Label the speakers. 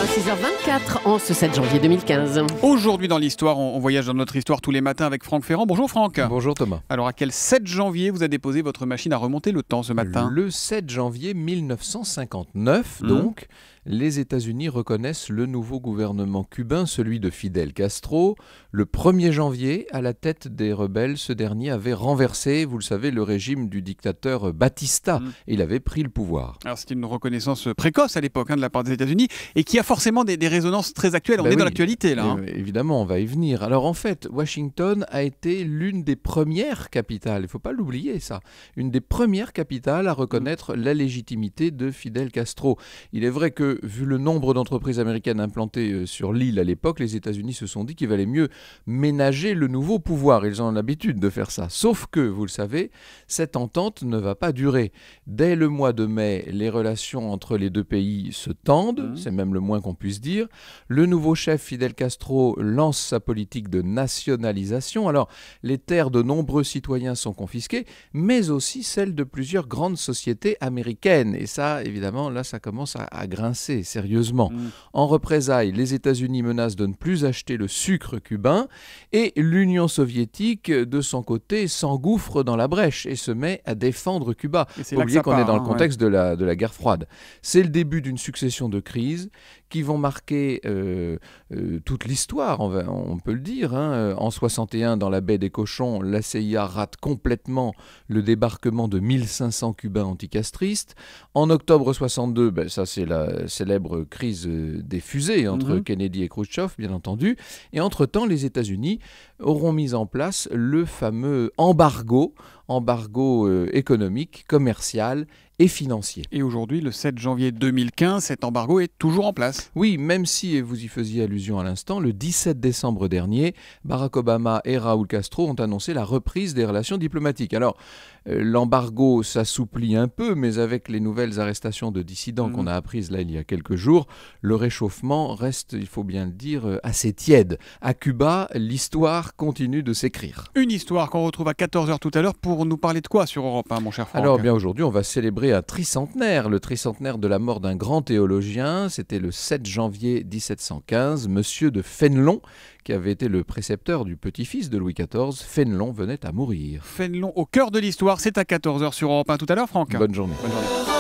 Speaker 1: 6h24 en ce 7 janvier 2015.
Speaker 2: Aujourd'hui dans l'histoire, on voyage dans notre histoire tous les matins avec Franck Ferrand. Bonjour Franck.
Speaker 3: Bonjour Thomas.
Speaker 2: Alors à quel 7 janvier vous a déposé votre machine à remonter le temps ce matin?
Speaker 3: Le 7 janvier 1959, donc, les États-Unis reconnaissent le nouveau gouvernement cubain, celui de Fidel Castro. Le 1er janvier, à la tête des rebelles, ce dernier avait renversé, vous le savez, le régime du dictateur Batista. Il avait pris le pouvoir.
Speaker 2: Alors c'était une reconnaissance précoce à l'époque de la part des États-Unis et qui a forcément des résonances très actuelles. On est dans l'actualité là.
Speaker 3: Évidemment, on va y venir. Alors en fait, Washington a été l'une des premières capitales, il ne faut pas l'oublier ça, une des premières capitales à reconnaître la légitimité de Fidel Castro. Il est vrai que, vu le nombre d'entreprises américaines implantées sur l'île à l'époque, les États-Unis se sont dit qu'il valait mieux ménager le nouveau pouvoir. Ils ont l'habitude de faire ça. Sauf que, vous le savez, cette entente ne va pas durer. Dès le mois de mai, les relations entre les deux pays se tendent, c'est même le moins qu'on puisse dire. Le nouveau chef Fidel Castro lance sa politique de nationalisation. Alors, les terres de nombreux citoyens sont confisquées, mais aussi celles de plusieurs grandes sociétés américaines. Et ça, évidemment, là, ça commence à grincer sérieusement. En représailles, les États-Unis menacent de ne plus acheter le sucre cubain et l'Union soviétique, de son côté, s'engouffre dans la brèche et se met à défendre Cuba. Il faut oublier qu'on est dans le contexte de la guerre froide. C'est le début d'une succession de crises qui vont marquer toute l'histoire, on peut le dire. En 61, dans la baie des Cochons, la CIA rate complètement le débarquement de 1500 Cubains anticastristes. En octobre 62, ça c'est la célèbre crise des fusées entre Kennedy et Khrouchtchev, bien entendu. Et entre-temps, les États-Unis auront mis en place le fameux embargo économique, commercial et financier.
Speaker 2: Et aujourd'hui, le 7 janvier 2015, cet embargo est toujours en place.
Speaker 3: Oui, même si, et vous y faisiez allusion à l'instant, le 17 décembre dernier, Barack Obama et Raúl Castro ont annoncé la reprise des relations diplomatiques. Alors, l'embargo s'assouplit un peu, mais avec les nouvelles arrestations de dissidents qu'on a apprises là il y a quelques jours, le réchauffement reste, il faut bien le dire, assez tiède. À Cuba, l'histoire continue de s'écrire.
Speaker 2: Une histoire qu'on retrouve à 14h tout à l'heure pour nous parler de quoi sur Europe 1, mon cher Franck?
Speaker 3: Alors bien aujourd'hui, on va célébrer un tricentenaire, le tricentenaire de la mort d'un grand théologien. C'était le 7 janvier 1715, Monsieur de Fénelon, qui avait été le précepteur du petit-fils de Louis XIV. Fénelon venait à mourir.
Speaker 2: Fénelon au cœur de l'histoire, c'est à 14h sur Europe 1 tout à l'heure, Franck.
Speaker 3: Bonne journée.
Speaker 2: Bonne journée.